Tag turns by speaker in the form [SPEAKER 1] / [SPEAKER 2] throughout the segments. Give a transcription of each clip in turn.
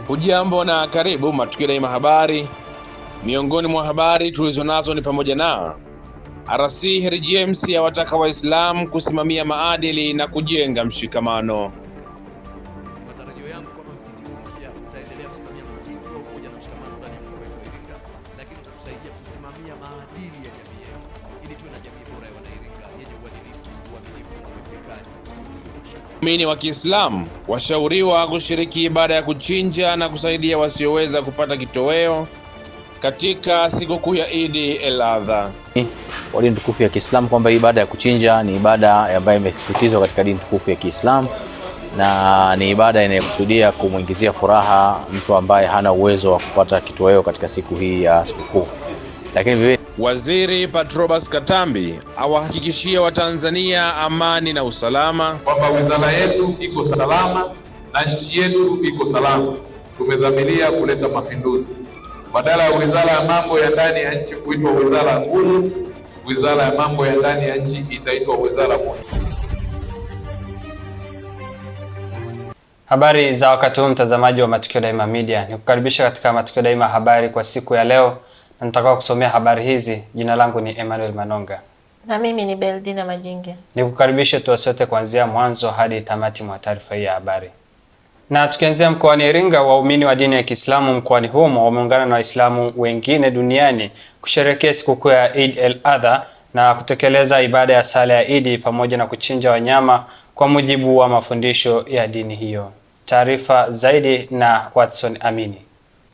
[SPEAKER 1] Hujambo na karibu Matukio Daima Habari. Miongoni mwa habari tulizonazo ni pamoja na RC Harry James awataka Waislamu kusimamia maadili na kujenga mshikamano.
[SPEAKER 2] Matarajio yangu kwamba msikiti huu pia utaendelea kusimamia msingi wa umoja na mshikamano ndani ya mkoa wetu wa Iringa, lakini utatusaidia kusimamia maadili ya jamii yetu ili tuwe na jamii bora ya Wanairinga yenye uadilifu, uaminifu na uwajibikaji. Waumini
[SPEAKER 1] wa Kiislamu washauriwa kushiriki ibada ya kuchinja na kusaidia wasioweza kupata kitoweo katika sikukuu ya Eid el-Adha.
[SPEAKER 3] Wa dini tukufu ya Kiislamu kwamba ibada ya kuchinja ni ibada ambayo imesisitizwa katika dini tukufu ya Kiislamu na ni ibada inayokusudia kumuingizia furaha mtu ambaye hana uwezo wa kupata kitoweo katika siku hii ya sikukuu. Lakini vile
[SPEAKER 1] Waziri Patrobas Katambi awahakikishia Watanzania amani na usalama,
[SPEAKER 4] kwamba wizara yetu iko salama na nchi yetu iko salama. Tumedhamiria kuleta mapinduzi. Badala ya wizara ya mambo ya ndani ya nchi kuitwa wizara huru, wizara ya mambo ya ndani ya nchi itaitwa wizara moja.
[SPEAKER 5] Habari za wakati huu, mtazamaji wa Matukio Daima Media, nikukaribisha katika Matukio Daima Habari kwa siku ya leo, na nitakao kusomea habari hizi. Jina langu ni Emmanuel Manonga
[SPEAKER 6] na mimi ni Beldina Majinge.
[SPEAKER 5] Nikukaribisha tuwe sote kuanzia mwanzo hadi tamati mwa taarifa hii ya habari. Na tukianzia mkoani Iringa, waumini wa dini ya Kiislamu mkoani humo wameungana na Waislamu wengine duniani kusherehekea sikukuu ya Eid el-Adha na kutekeleza ibada ya sala ya Eid pamoja na kuchinja wanyama kwa mujibu wa mafundisho ya dini hiyo. Taarifa zaidi na Watson Amini.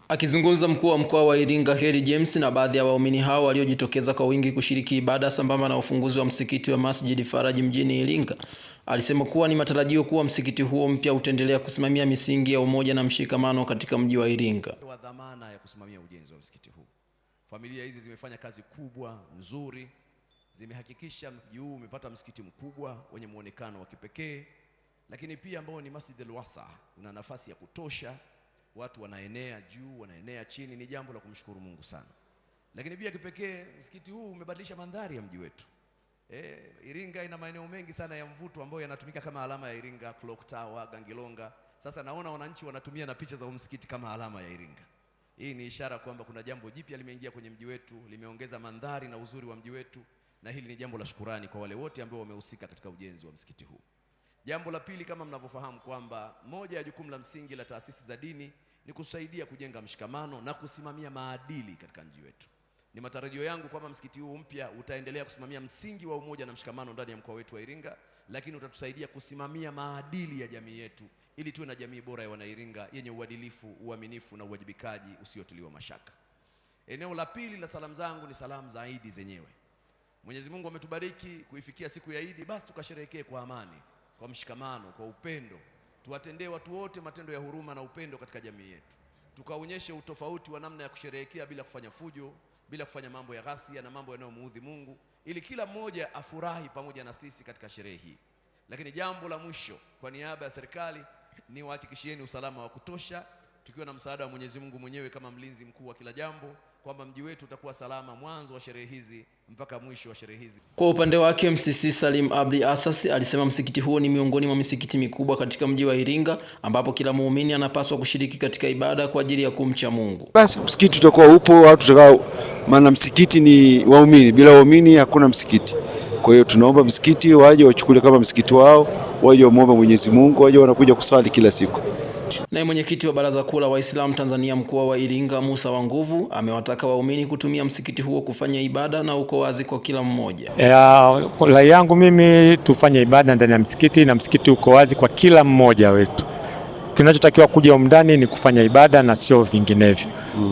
[SPEAKER 7] Akizungumza mkuu wa mkoa wa Iringa Harry James na baadhi ya waumini hao waliojitokeza kwa wingi kushiriki ibada sambamba na ufunguzi wa msikiti wa Masjid Faraji mjini Iringa, alisema kuwa ni matarajio kuwa msikiti huo mpya utaendelea kusimamia misingi ya umoja na mshikamano katika mji wa Iringa.
[SPEAKER 2] Wa dhamana ya kusimamia ujenzi wa msikiti huu. Familia hizi zimefanya kazi kubwa nzuri, zimehakikisha mji huu umepata msikiti mkubwa wenye muonekano wa kipekee, lakini pia ambao ni Masjid al-Wasa, una nafasi ya kutosha, watu wanaenea juu, wanaenea chini, ni jambo la kumshukuru Mungu sana. Lakini pia kipekee msikiti huu umebadilisha mandhari ya mji wetu. Iringa ina maeneo mengi sana ya mvuto ambayo yanatumika kama alama ya Iringa, Clock Tower, Gangilonga. Sasa naona wananchi wanatumia na picha za msikiti kama alama ya Iringa. Hii ni ishara kwamba kuna jambo jipya limeingia kwenye mji wetu, limeongeza mandhari na uzuri wa mji wetu, na hili ni jambo la shukrani kwa wale wote ambao wamehusika katika ujenzi wa msikiti huu. Jambo la pili, kama mnavyofahamu kwamba moja ya jukumu la msingi la taasisi za dini ni kusaidia kujenga mshikamano na kusimamia maadili katika mji wetu. Ni matarajio yangu kwamba msikiti huu mpya utaendelea kusimamia msingi wa umoja na mshikamano ndani ya mkoa wetu wa Iringa, lakini utatusaidia kusimamia maadili ya jamii yetu ili tuwe na jamii bora ya Wanairinga yenye uadilifu, uaminifu na uwajibikaji usiotiliwa mashaka. Eneo la pili la salamu zangu ni salamu za Eid zenyewe. Mwenyezi Mungu ametubariki kuifikia siku ya Eid, basi tukasherehekee kwa amani, kwa mshikamano, kwa upendo. Tuwatendee watu wote matendo ya huruma na upendo katika jamii yetu. Tukaonyeshe utofauti wa namna ya kusherehekea bila kufanya fujo, bila kufanya mambo ya ghasia na mambo yanayomuudhi Mungu, ili kila mmoja afurahi pamoja na sisi katika sherehe hii. Lakini jambo la mwisho, kwa niaba ya serikali, ni wahakikishieni usalama wa kutosha, tukiwa na msaada wa Mwenyezi Mungu mwenyewe kama mlinzi mkuu wa kila jambo, kwamba mji wetu utakuwa salama mwanzo wa sherehe hizi mpaka mwisho wa sherehe hizi.
[SPEAKER 7] Kwa upande wake MCC Salim Abdi Asasi alisema msikiti huo ni miongoni mwa misikiti mikubwa katika mji wa Iringa, ambapo kila muumini anapaswa kushiriki katika ibada kwa ajili ya kumcha Mungu.
[SPEAKER 8] Basi msikiti utakuwa upo, watu tutakao, maana msikiti ni waumini, bila waumini hakuna msikiti. Kwa hiyo tunaomba msikiti waje wachukue kama msikiti wao, waje wamuombe Mwenyezi Mungu, waje wanakuja kusali kila siku.
[SPEAKER 7] Naye mwenyekiti wa Baraza Kuu la Waislamu Tanzania mkoa wa Iringa Musa Wanguvu amewataka waumini kutumia msikiti huo kufanya ibada na uko wazi kwa kila mmoja.
[SPEAKER 9] Rai yangu mimi, tufanye ibada ndani ya msikiti na msikiti uko wazi kwa kila mmoja wetu. Kinachotakiwa kuja huko ndani ni kufanya ibada na sio vinginevyo.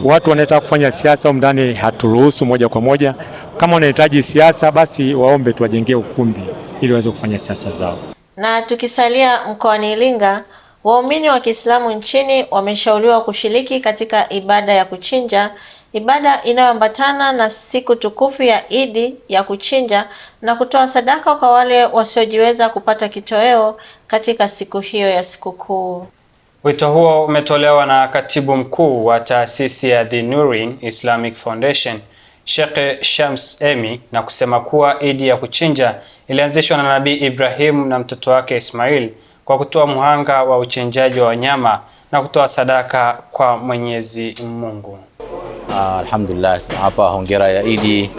[SPEAKER 9] Watu wanataka kufanya siasa huko ndani, haturuhusu moja kwa moja. Kama wanahitaji siasa, basi waombe tuwajengee ukumbi ili waweze kufanya siasa zao.
[SPEAKER 6] Na tukisalia mkoani Iringa, waumini wa Kiislamu nchini wameshauriwa kushiriki katika ibada ya kuchinja, ibada inayoambatana na siku tukufu ya Eid ya kuchinja na kutoa sadaka kwa wale wasiojiweza kupata kitoweo katika siku hiyo ya sikukuu.
[SPEAKER 5] Wito huo umetolewa na Katibu Mkuu wa taasisi ya The Nurin Islamic Foundation, Sheikh Shams Emi, na kusema kuwa Eid ya kuchinja ilianzishwa na Nabii Ibrahim na mtoto wake Ismail kwa kutoa muhanga wa uchinjaji wa wanyama na kutoa sadaka kwa Mwenyezi Mungu.
[SPEAKER 3] Alhamdulillah, hapa hongera ya Idi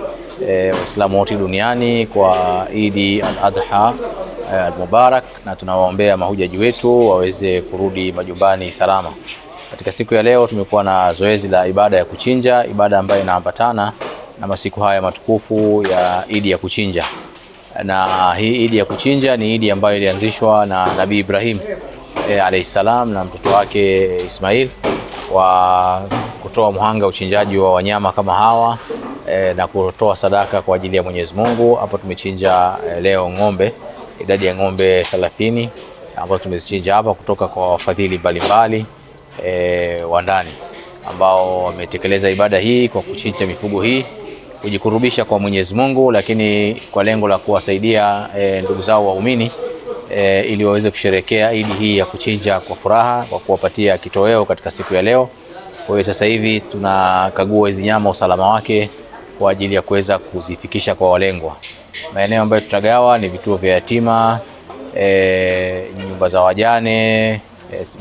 [SPEAKER 3] Waislamu wote duniani kwa Idi al-Adha al-Mubarak, na tunawaombea mahujaji wetu waweze kurudi majumbani salama. Katika siku ya leo tumekuwa na zoezi la ibada ya kuchinja, ibada ambayo inaambatana na masiku haya matukufu ya Idi ya kuchinja. Na hii Idi ya kuchinja ni Idi ambayo ilianzishwa na Nabii Ibrahim alayhi salam na mtoto wake Ismail, wa kutoa muhanga uchinjaji wa wanyama kama hawa na kutoa sadaka kwa ajili ya Mwenyezi Mungu. Hapo tumechinja leo ng'ombe, idadi ya ng'ombe 30 ambazo tumezichinja hapa kutoka kwa wafadhili mbalimbali wa ndani ambao wametekeleza ibada hii kwa kuchinja mifugo hii kujikurubisha kwa Mwenyezi Mungu, lakini kwa lengo la kuwasaidia ndugu zao waumini ili waweze kusherehekea Idi hii ya kuchinja kwa furaha, kwa kuwapatia kitoweo katika siku ya leo. Kwa hiyo sasa hivi tunakagua hizi nyama usalama wake kwa ajili ya kuweza kuzifikisha kwa walengwa. Maeneo ambayo tutagawa ni vituo vya yatima, nyumba za wajane,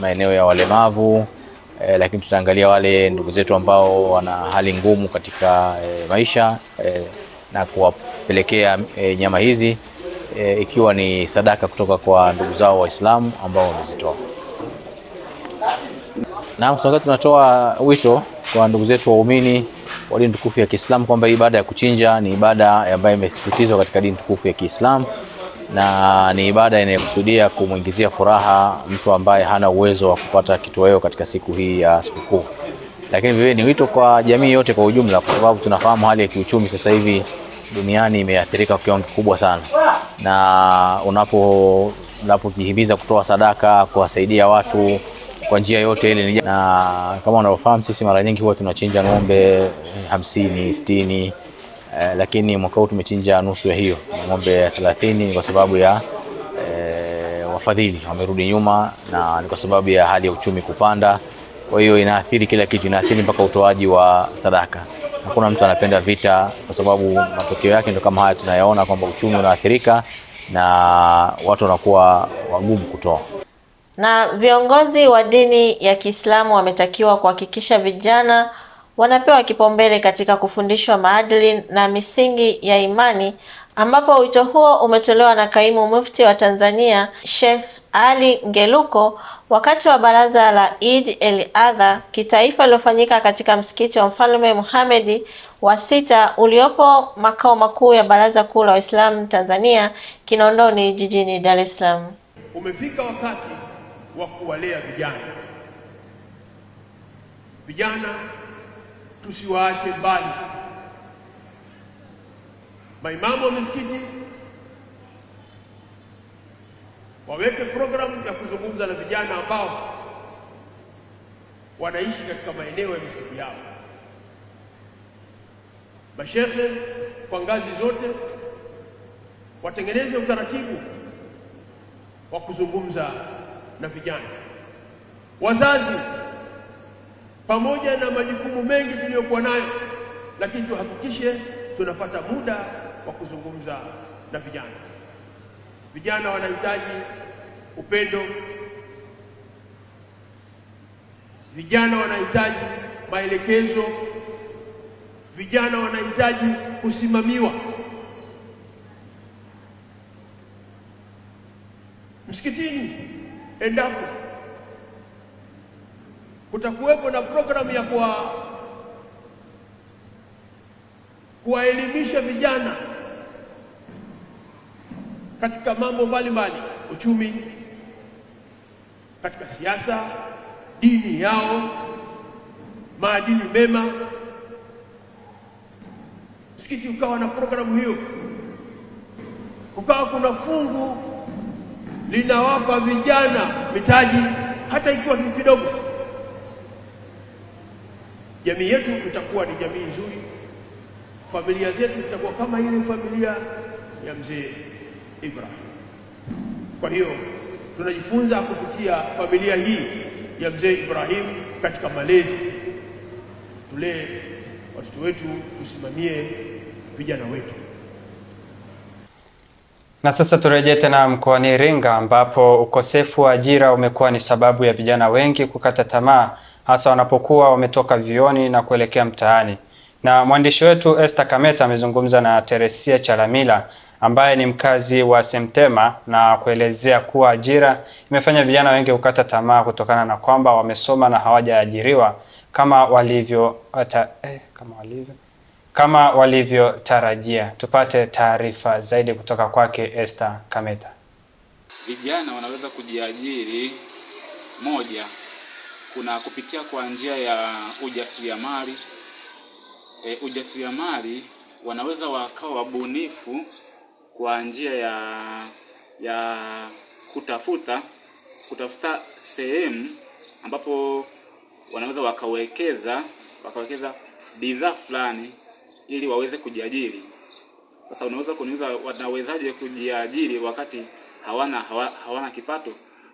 [SPEAKER 3] maeneo ya walemavu, lakini tutaangalia wale ndugu zetu ambao wana hali ngumu katika maisha na kuwapelekea nyama hizi ikiwa ni sadaka kutoka kwa ndugu zao Waislamu ambao wamezitoa. Na msonga tunatoa wito kwa ndugu zetu waumini wa dini tukufu ya Kiislamu kwamba ibada ya kuchinja ni ibada ambayo imesisitizwa katika dini tukufu ya Kiislamu, na ni ibada inayokusudia kumuingizia furaha mtu ambaye hana uwezo wa kupata kitoweo katika siku hii ya sikukuu. Lakini vile ni wito kwa jamii yote kwa ujumla, kwa sababu tunafahamu hali ya kiuchumi sasa hivi duniani imeathirika kwa kiwango kikubwa sana, na unapojihimiza kutoa sadaka kuwasaidia watu kwa njia yote ile, na kama unavyofahamu sisi mara nyingi huwa tunachinja ng'ombe 50, 60, lakini mwaka huu tumechinja nusu ya hiyo, ng'ombe 30, kwa sababu ya wafadhili wamerudi nyuma na ni kwa sababu ya hali ya uchumi kupanda. Kwa hiyo inaathiri kila kitu, inaathiri mpaka utoaji wa sadaka. Hakuna mtu anapenda vita, kwa sababu matokeo yake ndio kama haya tunayaona, kwamba uchumi unaathirika na watu wanakuwa wagumu kutoa.
[SPEAKER 6] Na viongozi wa dini ya Kiislamu wametakiwa kuhakikisha vijana wanapewa kipaumbele katika kufundishwa maadili na misingi ya imani, ambapo wito huo umetolewa na Kaimu Mufti wa Tanzania Sheikh Ali Ngeluko wakati wa baraza la Eid al-Adha kitaifa lilofanyika katika msikiti wa Mfalme Muhammad wa 6 uliopo makao makuu ya Baraza Kuu la Waislamu Tanzania Kinondoni jijini Dar es Salaam.
[SPEAKER 10] Umefika wakati wa kuwalea vijana. Vijana tusiwaache mbali. Maimamu wa misikiti waweke programu ya kuzungumza na vijana ambao wanaishi katika maeneo ya misikiti yao. Mashehe kwa ngazi zote watengeneze utaratibu wa kuzungumza na vijana. Wazazi, pamoja na majukumu mengi tuliyokuwa nayo, lakini tuhakikishe tunapata muda wa kuzungumza na vijana. Vijana wanahitaji upendo, vijana wanahitaji maelekezo, vijana wanahitaji kusimamiwa. Msikitini endapo kutakuwepo na programu ya kuwaelimisha vijana katika mambo mbalimbali, uchumi, katika siasa, dini yao, maadili mema, msikiti ukawa na programu hiyo, kukawa kuna fungu linawapa vijana mitaji hata ikiwa ni kidogo, jamii yetu itakuwa ni jamii nzuri, familia zetu zitakuwa kama ile familia ya mzee Ibrahim. Kwa hiyo tunajifunza kupitia familia hii ya mzee Ibrahim katika malezi. Tulee watoto wetu, tusimamie vijana wetu.
[SPEAKER 5] Na sasa turejee tena mkoani Iringa ambapo ukosefu wa ajira umekuwa ni sababu ya vijana wengi kukata tamaa hasa wanapokuwa wametoka vioni na kuelekea mtaani. Na mwandishi wetu Esther Kameta amezungumza na Teresia Chalamila ambaye ni mkazi wa Semtema na kuelezea kuwa ajira imefanya vijana wengi kukata tamaa kutokana na kwamba wamesoma na hawajaajiriwa kama walivyotarajia. Tupate taarifa zaidi kutoka kwake Esther Kameta.
[SPEAKER 11] Vijana wanaweza kujiajiri, moja, kuna kupitia kwa njia ya ujasiriamali. Ujasiriamali wanaweza wakawa wabunifu kwa njia ya kutafuta sehemu ambapo wanaweza wakawekeza bidhaa fulani ili waweze kujiajiri. Sasa unaweza kuniuliza wanawezaje kujiajiri wakati hawana kipato?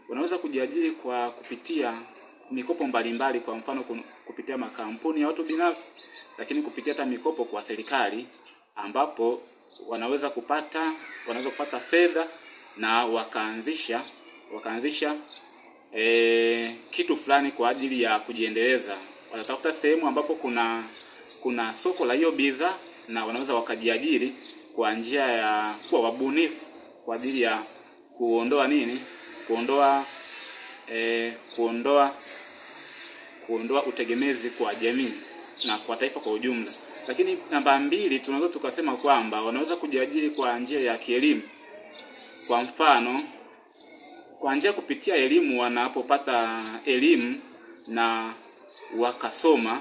[SPEAKER 11] Wanaweza kujiajiri kwa kupitia mikopo mbalimbali, kwa mfano kupitia makampuni ya watu binafsi, lakini kupitia hata mikopo kwa serikali ambapo wanaweza kupata fedha na wakaanzisha kitu fulani kwa ajili ya kujiendeleza. Wanatafuta sehemu ambapo kuna soko la hiyo bidhaa na wanaweza wakajiajiri kwa njia ya kuwa wabunifu kwa ajili ya kuondoa utegemezi kwa jamii na kwa taifa kwa ujumla. Lakini namba 2, tunaweza tukasema kwamba wanaweza kujiajiri kwa njia ya kielimu. Kwa mfano, kwa njia kupitia elimu, wanapopata elimu na wakasoma,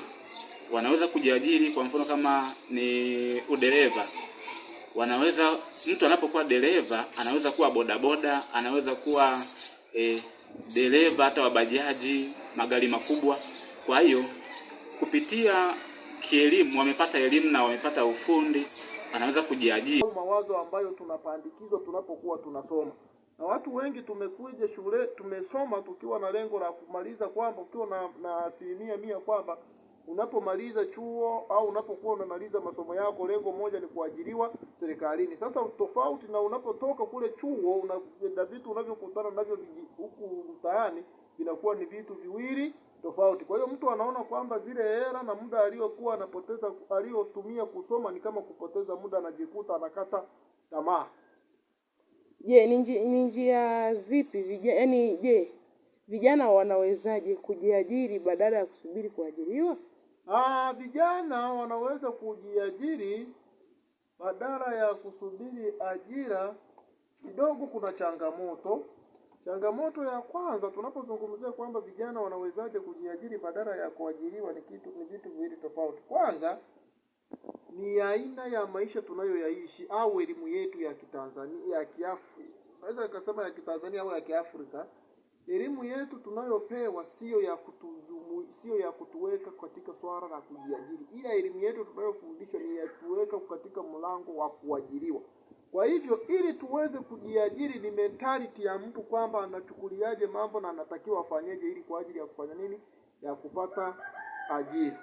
[SPEAKER 11] wanaweza kujiajiri. Kwa mfano kama ni udereva, mtu anapokuwa dereva anaweza kuwa bodaboda, anaweza kuwa dereva hata wa bajaji, magari makubwa. Kwa hiyo kupitia kielimu, wamepata elimu na wamepata ufundi, anaweza kujiajiri.
[SPEAKER 12] Mawazo ambayo tunapandikizwa tunapokuwa tunasoma. Na watu wengi tumekuja shule, tumesoma tukiwa na lengo la kumaliza, kwamba ukiwa na asilimia 100 kwamba unapomaliza chuo au unapokuwa unamaliza masomo yako lengo moja ni kuajiriwa serikalini. Sasa tofauti na unapotoka kule chuo, na vitu unavyokutana navyo huku mtaani vinakuwa ni vitu viwili tofauti. Kwa hiyo mtu anaona kwamba zile hela na muda aliyotumia kusoma ni kama kupoteza muda, anajikuta anakata tamaa.
[SPEAKER 13] Je, ni njia zipi vijana wanawezaje kujiajiri badala ya kusubiri kuajiriwa?
[SPEAKER 12] Vijana wanaweza kujiajiri badala ya kusubiri ajira. Kidogo kuna changamoto. Changamoto ya kwanza, tunapozungumzia kwamba vijana wanawezaje kujiajiri badala ya kuajiriwa, ni vitu viwili tofauti. Kwanza ni aina ya maisha tunayoyaishi au elimu yetu ya Kitanzania, ya Kiafrika. Naweza nikasema ya Kitanzania au ya Kiafrika. Elimu yetu tunayopewa sio ya kutuweka katika swala la kujiajiri. Ila elimu yetu tunayofundishwa ni ya kuweka katika mlango wa kuajiriwa. Kwa hivyo ili tuweze kujiajiri, ni mentality ya mtu kwamba anachukuliaje mambo na anatakiwa afanyeje ili kwa ajili ya kufanya nini, ya kupata ajira.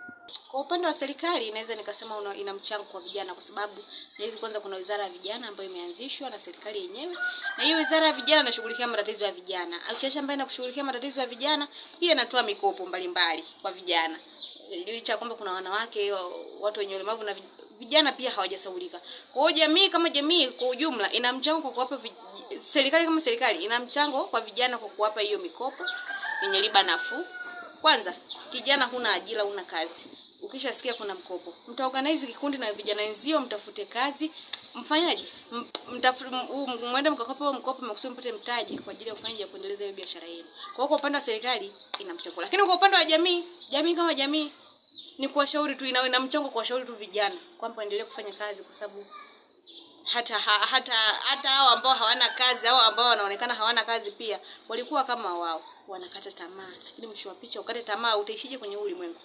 [SPEAKER 14] Kwa upande wa serikali inaweza nikasema ina mchango kwa vijana, kwa sababu sasa hivi kwanza kuna wizara ya vijana ambayo imeanzishwa na serikali yenyewe, na hiyo wizara ya vijana inashughulikia matatizo ya vijana. Akiacha mbali na kushughulikia matatizo ya vijana, pia inatoa mikopo mbalimbali kwa vijana. Licha kwamba kuna wanawake, watu wenye ulemavu na vijana pia hawajasaulika. Kwa hiyo jamii kama jamii kwa ujumla ina mchango kwa kuwapa serikali kama serikali ina mchango kwa vijana kwa kuwapa hiyo mikopo yenye riba nafuu. Kwanza, kijana huna ajira, huna kazi. Ukishasikia kuna mkopo, mtaorganize kikundi na vijana wenzio, mtafute kazi, mfanyaje? Mwende mkakopa mkopo makusudi mpate mtaji kwa ajili ya kufanya kuendeleza hiyo biashara yenu. Kwa upande wa serikali ina mchango. Lakini kwa upande wa jamii kama jamii ni kuwashauri tu, ina mchango kuwashauri tu vijana kwamba waendelee kufanya kazi, kwa sababu hata hao ambao hawana kazi au ambao wanaonekana hawana kazi pia walikuwa kama wao wanakata tamaa. Lakini mwisho wa picha, ukate tamaa utaishije kwenye ulimwengu?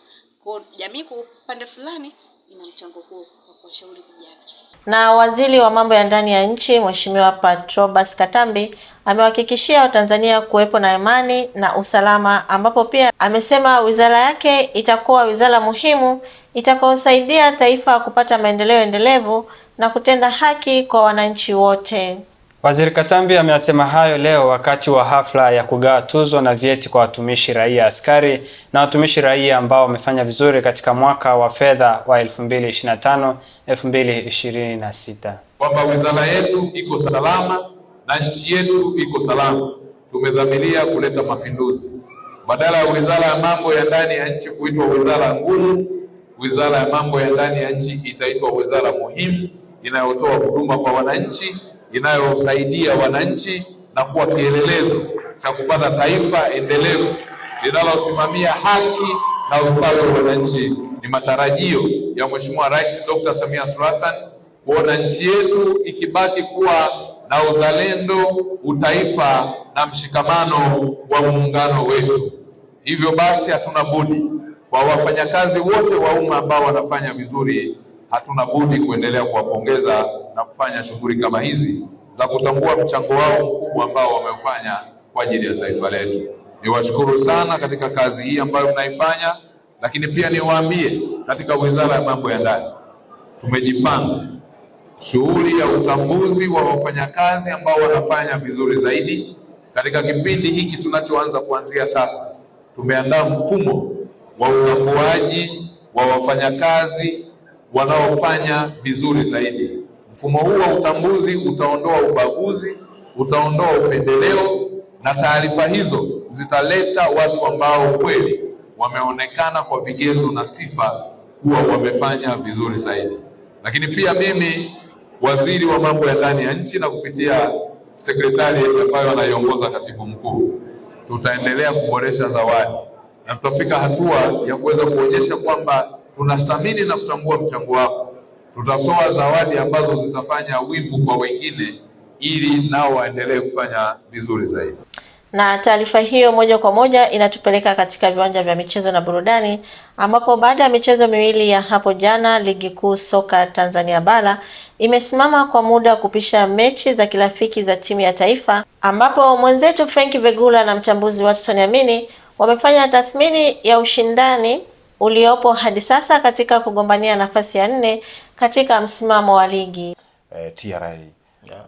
[SPEAKER 14] Kwa jamii kwa upande fulani ina mchango huo kwa kuwashauri vijana.
[SPEAKER 6] Na waziri wa mambo ya ndani ya nchi Mheshimiwa Patrobas Katambi amewahakikishia Watanzania kuwepo na amani na usalama, ambapo pia amesema wizara yake itakuwa wizara muhimu itakayosaidia taifa kupata maendeleo endelevu na kutenda haki kwa wananchi wote.
[SPEAKER 5] Waziri Katambi ameyasema hayo leo wakati wa hafla ya kugawa tuzo na vyeti kwa watumishi raia askari na watumishi raia ambao wamefanya vizuri katika mwaka wa fedha wa 2025-2026.
[SPEAKER 4] Kwamba wizara yetu iko salama na nchi yetu iko salama. Tumedhamiria kuleta mapinduzi. Badala ya wizara ya mambo ya ndani ya nchi kuitwa wizara ngumu, wizara ya mambo ya ndani ya nchi itaitwa wizara muhimu, inayotoa huduma kwa wananchi, inayosaidia wananchi na kuwa kielelezo cha kupata taifa endelevu linalosimamia haki na ustawi wa wananchi. Ni matarajio ya Mheshimiwa Rais Dr. Samia Suluhu Hassan kuona nchi yetu ikibaki kuwa na uzalendo, utaifa na mshikamano wa muungano wetu. Hivyo basi hatuna budi, kwa wafanyakazi wote wa umma ambao wanafanya vizuri, hatuna budi kuendelea kuwapongeza na kufanya shughuli kama hizi za kutambua mchango wao mkubwa ambao wamefanya kwa ajili ya taifa letu. Niwashukuru sana katika kazi hii ambayo mnaifanya, lakini pia niwaambie katika Wizara ya Mambo ya Ndani tumejipanga shughuli ya utambuzi wa wafanyakazi ambao wanafanya vizuri zaidi. Katika kipindi hiki tunachoanza kuanzia sasa, tumeandaa mfumo wa utambuaji wa wafanyakazi wanaofanya vizuri zaidi. Mfumo huu wa utambuzi utaondoa ubaguzi, utaondoa upendeleo, na taarifa hizo zitaleta watu ambao kweli wameonekana kwa vigezo na sifa kuwa wamefanya vizuri zaidi. Lakini pia mimi waziri wa mambo ya ndani ya nchi na kupitia sekretarieti ambayo anaiongoza katibu mkuu, tutaendelea kuboresha zawadi na tutafika hatua ya kuweza kuonyesha kwamba tunathamini na kutambua mchango wako. Tutatoa zawadi ambazo zitafanya wivu kwa wengine ili nao waendelee kufanya vizuri zaidi.
[SPEAKER 6] Na taarifa hiyo moja kwa moja inatupeleka katika viwanja vya michezo na burudani, ambapo baada ya michezo miwili ya hapo jana, Ligi Kuu Soka Tanzania Bara imesimama kwa muda kupisha mechi za kirafiki za timu ya taifa, ambapo mwenzetu Frank Vegula na mchambuzi Watson Amini wamefanya tathmini ya ushindani uliopo hadi sasa katika kugombania nafasi ya 4 katika msimamo wa ligi.
[SPEAKER 15] TRA,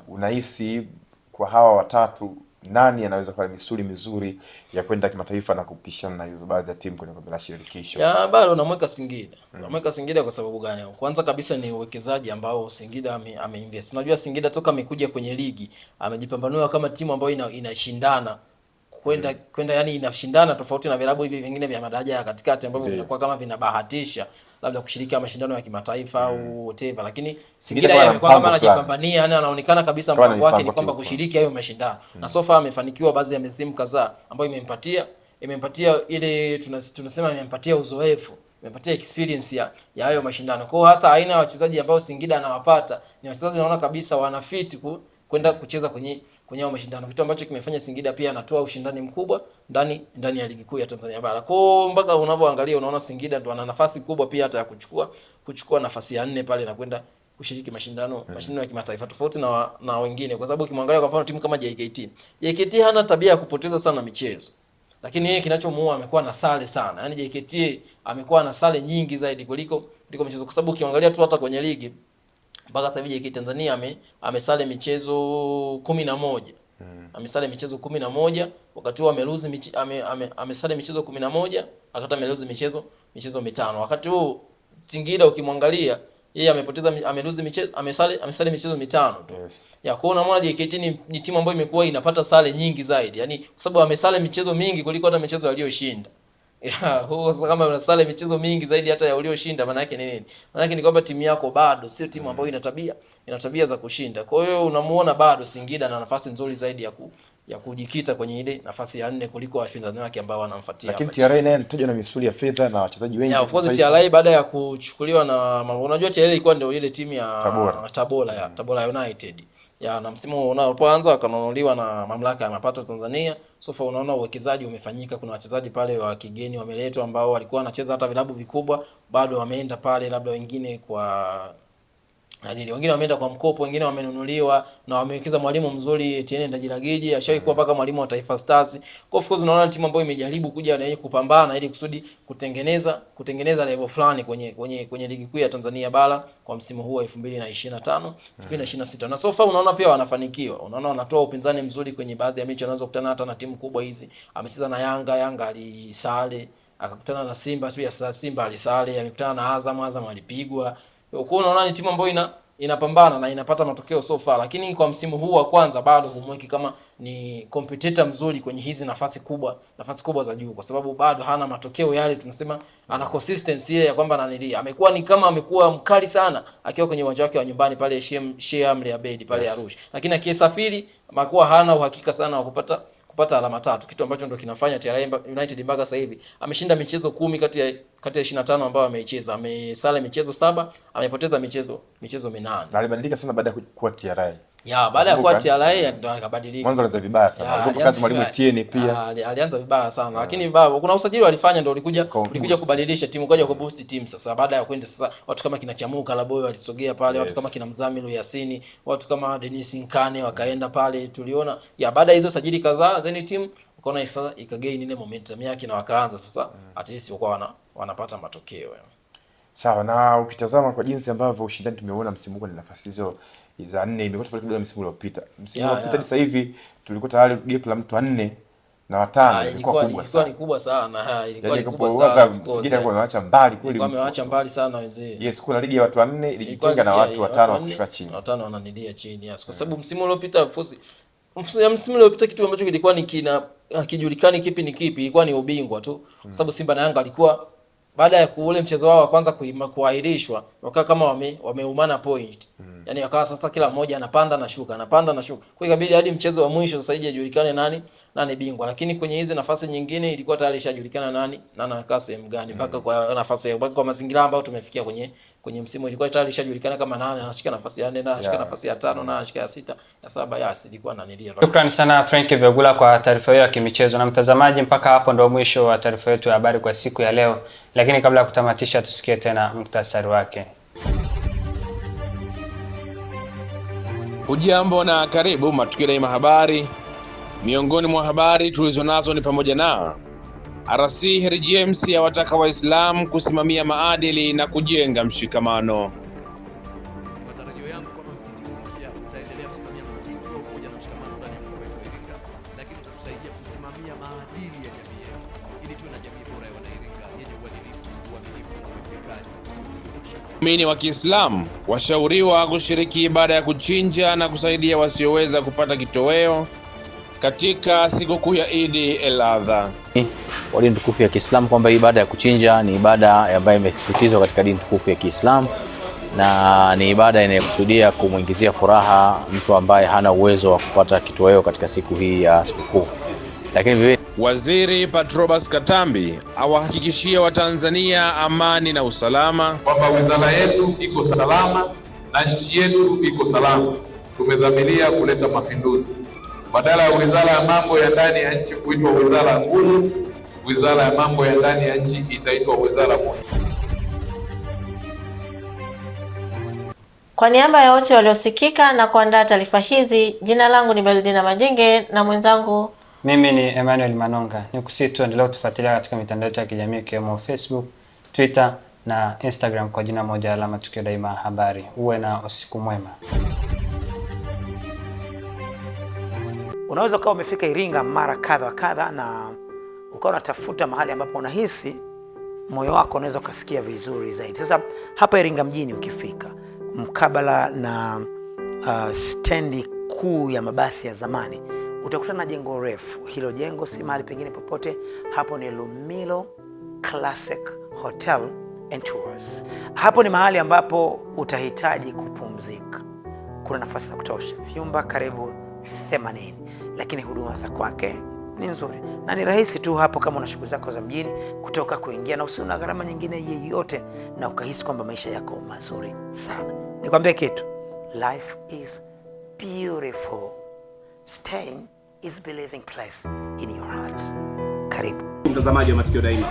[SPEAKER 15] unahisi kwa hawa watatu nani anaweza kuwa misuli mizuri ya kwenda kimataifa na kupishana na hizo baadhi ya timu kwenye kombe la shirikisho?
[SPEAKER 7] Bado namweka Singida. Namweka Singida kwa sababu gani? Kwanza kabisa ni uwekezaji ambao Singida ameinvest. Unajua Singida toka amekuja kwenye ligi amejipambanua kama timu ambayo inashindana kwenda yani inashindana tofauti na vilabu hivi vingine vya madaraja ya katikati ambavyo vinakuwa kama vinabahatisha labda kushiriki mashindano ya kimataifa au whatever, lakini Singida yeye amekuwa kama anajipambania, yani anaonekana kabisa mpango wake ni kwamba kushiriki hayo mashindano. Na so far amefanikiwa baadhi ya misimu kadhaa ambayo imempatia ile tunasema imempatia uzoefu, imempatia experience ya hayo mashindano. Kwa hiyo hata aina ya wachezaji ambao Singida anawapata ni wachezaji naona kabisa wana fit kwenda kucheza kwenye hayo mashindano, kitu ambacho kimefanya Singida pia anatoa ushindani mkubwa ndani ya ligi kuu ya Tanzania Bara. Kwa mpaka unavyoangalia unaona Singida ndo ana nafasi kubwa pia hata ya kuchukua nafasi ya 4 pale na kwenda kushiriki mashindano ya kimataifa tofauti na wengine, kwa sababu ukimwangalia kwa mfano timu kama JKT hana tabia ya kupoteza sana michezo, lakini yeye kinachomuua amekuwa na sare sana. Yaani JKT amekuwa na sare nyingi zaidi kuliko michezo, kwa sababu ukiangalia tu hata kwenye ligi mpaka sasa hivi JKT Tanzania amesale michezo 11. Amesale michezo 11, wakati huo amesale michezo 11, akata ameluzi michezo 5. Wakati huo Singida ukimwangalia yeye amesale michezo 5 tu. Yes. Ya kwa unaona JKT ni timu ambayo imekuwa inapata sare nyingi zaidi. Yaani kwa sababu amesale michezo mingi kuliko hata michezo aliyoshinda. Kama unasale michezo mingi zaidi hata ya ulioshinda, maana yake ni nini? Maana yake ni kwamba timu yako bado sio timu ambayo ina tabia za kushinda. Kwa hiyo unamuona bado Singida na nafasi nzuri zaidi ya kujikita kwenye ile nafasi ya 4 kuliko wapinzani wake ambao wanamfuatia.
[SPEAKER 15] Lakini TRA naye anatoja na misuli ya fedha na wachezaji wengi.
[SPEAKER 7] Of course TRA baada ya kuchukuliwa na unajua TRA ilikuwa ndio ile timu ya Tabora United. Na msimu unapoanza wakanunuliwa na mamlaka ya mapato Tanzania. Sofa unaona uwekezaji umefanyika, kuna wachezaji pale wa kigeni wameletwa ambao walikuwa wanacheza hata vilabu vikubwa, bado wameenda pale labda wengine kwa Adili. Wengine wameenda kwa mkopo, wengine wamenunuliwa na wamewekeza mwalimu mzuri Etienne Ndajiragije, ashawahi kuwa mpaka mwalimu wa Taifa Stars. Kwa of course unaona timu ambayo imejaribu kuja na kupambana ili kusudi kutengeneza level fulani kwenye ligi kuu ya Tanzania bara kwa msimu huu wa 2025 2026. Na so far unaona pia wanafanikiwa. Unaona wanatoa upinzani mzuri kwenye baadhi ya mechi wanaweza kukutana hata na timu kubwa hizi. Amecheza na Yanga alisale, akakutana na Simba, Simba alisale, amekutana na Azam alipigwa. Kwa unaona ni timu ambayo inapambana na inapata matokeo so far, lakini kwa msimu huu wa kwanza bado humweki kama ni competitor mzuri kwenye hizi nafasi kubwa za juu, kwa sababu bado hana matokeo yale tunasema ana consistency ile ya kwamba amekuwa mkali sana akiwa kwenye uwanja wake wa nyumbani pale Sheikh Amri Abeid pale Arusha, lakini akisafiri amekuwa hana uhakika sana wa kupata alama 3, kitu ambacho ndio kinafanya TRA United mpaka sasa hivi ameshinda michezo 10 kati ya 25 ambayo ameicheza, amesale michezo 7, amepoteza michezo 8.
[SPEAKER 15] Na alibadilika sana baada ya kuwa TRA.
[SPEAKER 7] Baada ya kuwa TRA ndo akabadilika.
[SPEAKER 15] Mwanzo alianza vibaya sana. Alikuwa kazi mwalimu Etienne pia.
[SPEAKER 7] Alianza vibaya sana. Lakini kuna usajili walifanya ndio ulikuja kubadilisha timu, kaja ku boost team sasa. Baada ya kwenda sasa watu kama kina Chamuka Laboyo walisogea pale, watu kama kina Mzamiru Yasini, watu kama Dennis Nkane wakaenda pale, tuliona. Baada ya hizo sajili kadhaa zeni team ukaona sasa ikagain ile momentum yake na wakaanza sasa at least wakawa wanapata matokeo.
[SPEAKER 15] Sawa, na ukitazama kwa jinsi ambavyo ushindani tumeona msimu huu ni nafasi hizo za 4 imekuwa tofauti kidogo na msimu uliopita. Msimu uliopita sasa hivi tulikuwa tayari gap la mtu 4 na 5 ilikuwa kubwa sana.
[SPEAKER 7] Ilikuwa ni kubwa sana.
[SPEAKER 15] Ilikuwa ni kubwa sana. Singida kwa wameacha mbali kweli.
[SPEAKER 7] Wameacha mbali sana wenzee.
[SPEAKER 15] Yes, kuna ligi ya watu 4 ilijitenga na watu 5 wa kushuka chini.
[SPEAKER 7] 5 wananilia chini. Yes, kwa sababu msimu uliopita msimu uliopita kitu ambacho kilikuwa ni hakijulikani kipi ni kipi, ilikuwa ni ubingwa tu. Kwa sababu Simba na Yanga alikuwa baada ya ule mchezo wao wa kwanza kuahirishwa wakawa kama wameumana point. Yaani wakawa sasa kila mmoja anapanda na shuka. Kwa ikabidi hadi mchezo wa mwisho sasa hivi ajulikane nani bingwa. Lakini kwenye hizi nafasi nyingine ilikuwa tayari ishajulikana nani anakaa sehemu gani, mpaka kwa nafasi mpaka kwa mazingira ambayo tumefikia kwenye msimu ilikuwa tayari ishajulikana kama nani anashika nafasi ya 4 na anashika nafasi ya 5 na anashika ya 6 ya 7 yasi ilikuwa nanilia.
[SPEAKER 5] Shukrani sana Frank Vyagula kwa taarifa hiyo ya kimichezo. Na mtazamaji, mpaka hapo ndio mwisho wa taarifa yetu ya habari kwa siku ya leo. Lakini kabla ya kutamatisha tusikie tena muktasari wake.
[SPEAKER 1] Hujambo na karibu Matukio Daima Habari. Miongoni mwa habari tulizonazo ni pamoja na RC Harry James awataka Waislamu kusimamia maadili na kujenga mshikamano.
[SPEAKER 2] Matarajio yangu kwamba msikiti huu pia utaendelea kusimamia msingi wa umoja na mshikamano ndani ya mkoa wetu wa Iringa, lakini utatusaidia kusimamia maadili ya jamii yetu ili tuwe na jamii bora ya Wanairinga yenye uadilifu, uaminifu na uwajibikaji.
[SPEAKER 1] Waumini wa Kiislamu washauriwa kushiriki ibada ya kuchinja na kusaidia wasioweza kupata kitoweo katika sikukuu ya Eid el-Adha.
[SPEAKER 3] Wa dini tukufu ya Kiislamu kwamba ibada ya kuchinja ni ibada ambayo imesisitizwa katika dini tukufu ya Kiislamu na ni ibada inayokusudia kumuingizia furaha mtu ambaye hana uwezo wa kupata kitoweo katika siku hii ya sikukuu. Lakini
[SPEAKER 1] Waziri Patrobas Katambi awahakikishia Watanzania amani na usalama,
[SPEAKER 4] kwamba wizara yetu iko salama na nchi yetu iko salama. Tumedhamiria kuleta mapinduzi. Badala ya wizara ya mambo ya ndani ya nchi kuitwa wizara nguli, wizara ya mambo ya ndani ya nchi itaitwa wizara moja.
[SPEAKER 6] Kwa niaba ya wote waliosikika na kuandaa taarifa hizi, jina langu ni Beldina Majenge na mwenzangu
[SPEAKER 5] mimi ni Emmanuel Manonga. Nikusitu endelea kutufuatilia katika mitandao yetu ya kijamii ikiwemo Facebook, Twitter na Instagram kwa jina moja la Matukio Daima Habari. Uwe na usiku mwema.
[SPEAKER 16] Unaweza ukawa umefika Iringa mara kadha wa kadha na ukawa unatafuta mahali ambapo unahisi moyo wako unaweza ukasikia vizuri zaidi. Sasa hapa Iringa mjini ukifika mkabala na stendi kuu ya mabasi ya zamani, utakutana na jengo refu. Hilo jengo si mahali pengine popote, hapo ni Lumilo Classic Hotel and Tours. Hapo ni mahali ambapo utahitaji kupumzika. Kuna nafasi za kutosha, vyumba karibu 80, lakini huduma za kwake ni nzuri na ni rahisi tu hapo kama una shughuli zako za mjini kutoka kuingia, na usina gharama nyingine yeyote na ukahisi kwamba maisha yako mazuri sana. Nikwambie kitu, life is beautiful. Staying is believing place in your hearts. Karibu
[SPEAKER 17] mtazamaji wa Matukio Daima.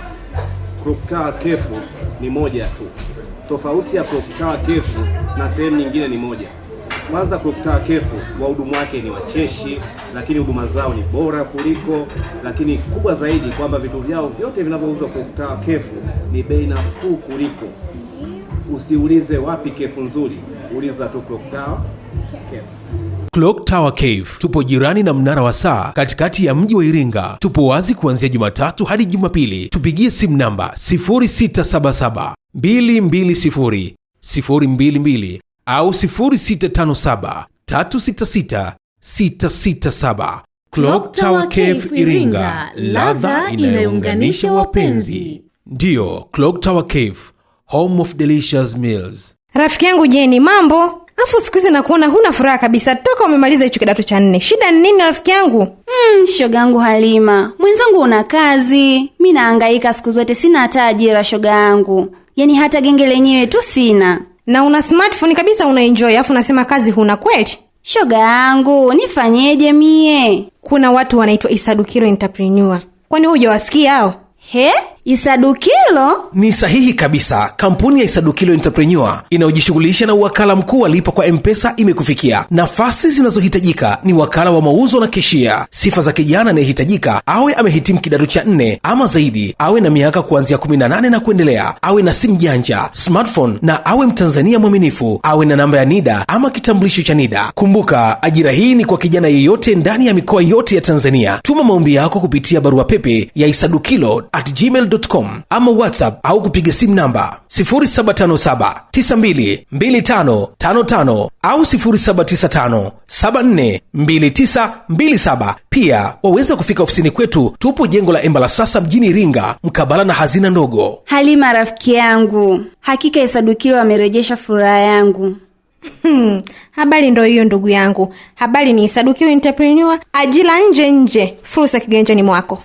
[SPEAKER 17] Croque Tower Kefu ni moja tu. Tofauti ya Croque Tower Kefu na sehemu nyingine ni moja. Kwanza Clock Tower Cafe wahudumu wake ni wacheshi, lakini huduma zao ni bora kuliko, lakini kubwa zaidi kwamba vitu vyao vyote vinavyouzwa Clock Tower Cafe ni bei nafuu kuliko. Usiulize wapi kefu nzuri, uliza tu Clock Tower Cafe.
[SPEAKER 18] Clock Tower Cave tupo jirani na mnara wa saa katikati ya mji wa Iringa. Tupo wazi kuanzia Jumatatu hadi Jumapili. Tupigie simu namba 0677 220 022 au 0657 366 667. Clock Tower Cave Iringa, ladha inayounganisha wapenzi. Ndio, Clock Tower Cave, home of delicious meals.
[SPEAKER 19] Rafiki yangu Jeni, mambo? Afu siku hizi nakuona huna furaha kabisa toka umemaliza hicho kidato cha 4. Shida ni nini rafiki yangu?
[SPEAKER 20] Shogangu Halima, mwenzangu una kazi, mimi nahangaika siku zote, sina hata ajira shogangu. Yaani hata genge lenyewe tu sina.
[SPEAKER 19] Na una smartphone kabisa unaenjoy, afu unasema kazi huna kweli?
[SPEAKER 20] Shogangu, nifanyeje mie?
[SPEAKER 19] Kuna watu wanaitwa Isadukilo Entrepreneur. Kwani hujawasikia hao?
[SPEAKER 20] He? Isadukilo?
[SPEAKER 18] Ni sahihi kabisa. Kampuni ya Isadukilo Entrepreneur inayojishughulisha na uwakala mkuu wa lipa kwa M-Pesa imekufikia. Nafasi zinazohitajika ni wakala wa mauzo na keshia. Sifa za kijana anayehitajika awe amehitimu kidato cha 4 ama zaidi, awe na miaka kuanzia 18 na kuendelea, awe na simu janja, smartphone na awe Mtanzania mwaminifu, awe na namba ya NIDA ama kitambulisho cha NIDA. Kumbuka, ajira hii ni kwa kijana yeyote ndani ya mikoa yote ya Tanzania. Tuma maombi yako kupitia barua pepe ya isadukilo@gmail.com ama WhatsApp au kupiga simu namba 0757922555 au 0795742927. Pia waweza kufika ofisini kwetu, tupo jengo la Embala Sasa mjini Iringa, mkabala na hazina ndogo.
[SPEAKER 20] Halima rafiki yangu, hakika Isadukilo amerejesha furaha yangu.
[SPEAKER 19] Habari ndo hiyo ndugu yangu. Habari ni Isadukilo Entrepreneur, ajira nje, fursa kiganjani mwako.